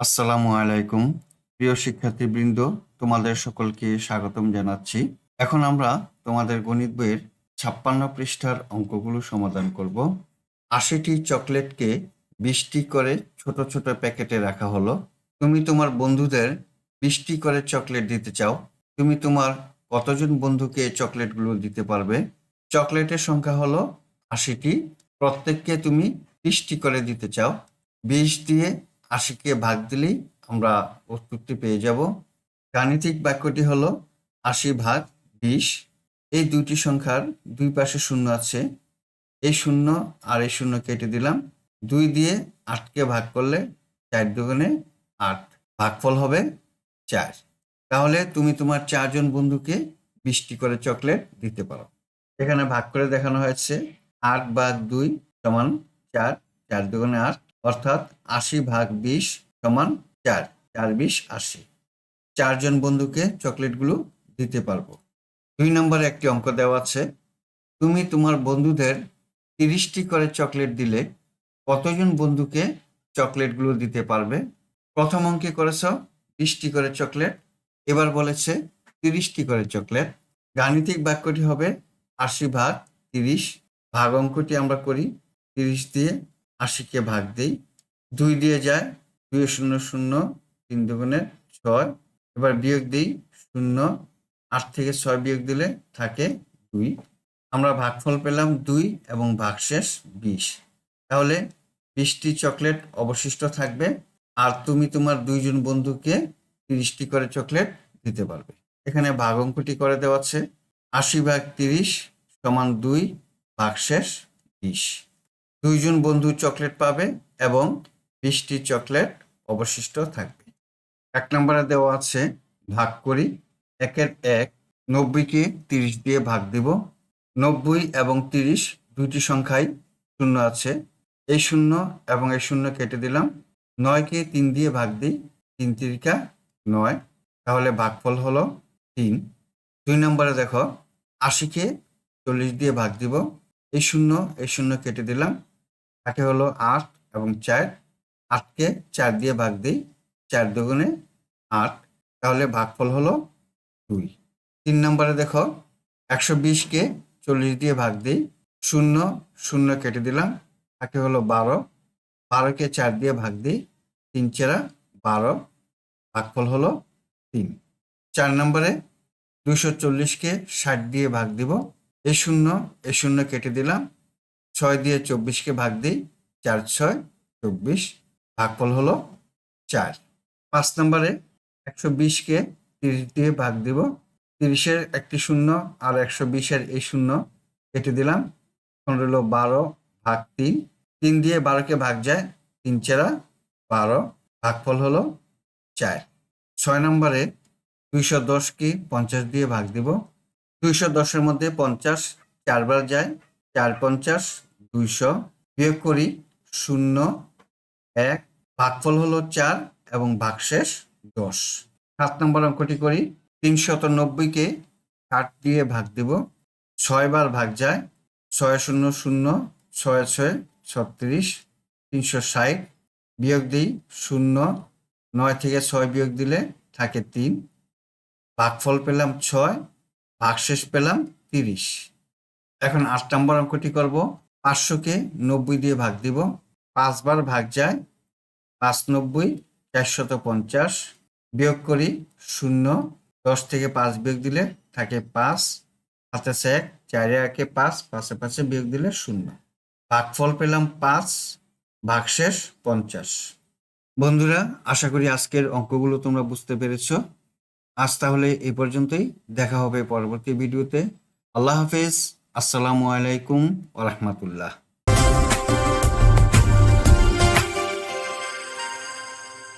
আসসালামু আলাইকুম। প্রিয় শিক্ষার্থীবৃন্দ, তোমাদের সকলকে স্বাগতম জানাচ্ছি। এখন আমরা তোমাদের গণিত বইয়ের 56 পৃষ্ঠার অঙ্কগুলো সমাধান করব। 80টি চকলেটকে 20টি করে ছোট ছোট প্যাকেটে রাখা হলো। তুমি তোমার বন্ধুদের 20টি করে চকলেট দিতে চাও। তুমি তোমার কতজন বন্ধুকে চকলেটগুলো দিতে পারবে? চকলেটের সংখ্যা হলো 80টি। প্রত্যেককে তুমি 20টি করে দিতে চাও। 20 দিয়ে 80কে ভাগ দিলেই আমরা উত্তরটি পেয়ে যাব। গাণিতিক বাক্যটি হলো 80 ভাগ 20। এই দুইটি সংখ্যার দুই পাশে শূন্য আছে। এই শূন্য আর এই শূন্য কেটে দিলাম। 2 দিয়ে 8কে ভাগ করলে 4 দুগুণে 8, ভাগফল হবে 4। তাহলে তুমি তোমার 4 জন বন্ধুকে 20টি করে চকলেট দিতে পারো। এখানে ভাগ করে দেখানো হয়েছে 8 ভাগ 2 সমান 4, 4 দুগুণে 8, অর্থাৎ 80 ভাগ 20 সমান 4, 4 20 80। 4 জন বন্ধুকে চকলেটগুলো দিতে পারবো। 2 নম্বরে একটি অঙ্ক দেওয়া আছে। তুমি তোমার বন্ধুদের 30টি করে চকলেট দিলে কতজন বন্ধুকে চকলেটগুলো দিতে পারবে? প্রথম অঙ্কে করেছ 20টি করে চকলেট, এবার বলেছে 30টি করে চকলেট। গাণিতিক বাক্যটি হবে 80 ভাগ 30। ভাগ অঙ্কটি আমরা করি। 30 দিয়ে 80কে ভাগ দিই। 2 দিয়ে যায়, 2 শূন্য শূন্য, 3 দুগুণে 6। এবার বিয়োগ দিই 0, 8 থেকে 6 বিয়োগ দিলে থাকে 2। আমরা ভাগফল পেলাম 2 এবং ভাগশেষ 20। তাহলে 20টি চকলেট অবশিষ্ট থাকবে, আর তুমি তোমার 2 জন বন্ধুকে 30টি করে চকলেট দিতে পারবে। এখানে ভাগ অঙ্কটি করে দেওয়া আছে। 80 ভাগ 30 সমান 2, ভাগশেষ 20। 2 জন বন্ধু চকলেট পাবে এবং 20টি চকলেট অবশিষ্ট থাকবে। 1 নম্বরে দেওয়া আছে, ভাগ করি। 1-এর 1, 90কে 30 দিয়ে ভাগ দিব। 90 এবং 30 দুইটি সংখ্যায় শূন্য আছে। এই শূন্য এবং এই শূন্য কেটে দিলাম। 9কে 3 দিয়ে ভাগ দিই, 3 তিরিকা 9, তাহলে ভাগফল হলো 3। 2 নম্বরে দেখো, 80কে 40 দিয়ে ভাগ দিব। এই শূন্য কেটে দিলাম, থাকে হলো 8 এবং 4। 8কে 4 দিয়ে ভাগ দিই, 4 দুগুণে 8, তাহলে ভাগফল হলো 2। 3 নম্বরে দেখো, 120কে 40 দিয়ে ভাগ দিই। শূন্য কেটে দিলাম, থাকে হলো 12। 12কে 4 দিয়ে ভাগ দিই, 3 চেরা 12, ভাগফল হলো 3। 4 নম্বরে 240কে 60 দিয়ে ভাগ দিব। এই শূন্য কেটে দিলাম, 6 দিয়ে 24কে ভাগ দিই, 4 6 24, ভাগফল হলো 4। 5 নম্বরে 120কে 30 দিয়ে ভাগ দিব। 30-এর একটি শূন্য আর 120-এর এই শূন্য কেটে দিলাম, এখন রইল 12 ভাগ 3। 3 দিয়ে 12কে ভাগ যায়, 3 চেরা 12, ভাগফল হলো 4। 6 নম্বরে 210কে 50 দিয়ে ভাগ দিব। 210-এর মধ্যে 50 4 বার যায়, 4 50 200, বিয়োগ করি 0 1, ভাগফল হলো 4 এবং ভাগশেষ 10। 7 নম্বর অঙ্কটি করি। 390কে 60 দিয়ে ভাগ দিব। 6 বার ভাগ যায়, 6 0 0, 6 6 36, 360, বিয়োগ দিই 0, 9 থেকে 6 বিয়োগ দিলে থাকে 3, ভাগফল পেলাম 6, ভাগশেষ পেলাম 30। এখন 8 নম্বর অঙ্কটি করব। 500কে 90 দিয়ে ভাগ দিব। 5 বার ভাগ যায়, 5 90, 450, বিয়োগ করি 0, 10 থেকে 5 বিয়োগ দিলে থাকে 5, হাতে 1, 4 1 5, 5 5 বিয়োগ দিলে 0, ভাগফল পেলাম 5, ভাগশেষ 50। বন্ধুরা, আশা করি আজকের অঙ্কগুলো তোমরা বুঝতে পেরেছো। আজ তাহলে এই পর্যন্তই, দেখা হবে পরবর্তী ভিডিওতে। আল্লাহ হাফেজ। আসসালামু আলাইকুম ওয়া রাহমাতুল্লাহ।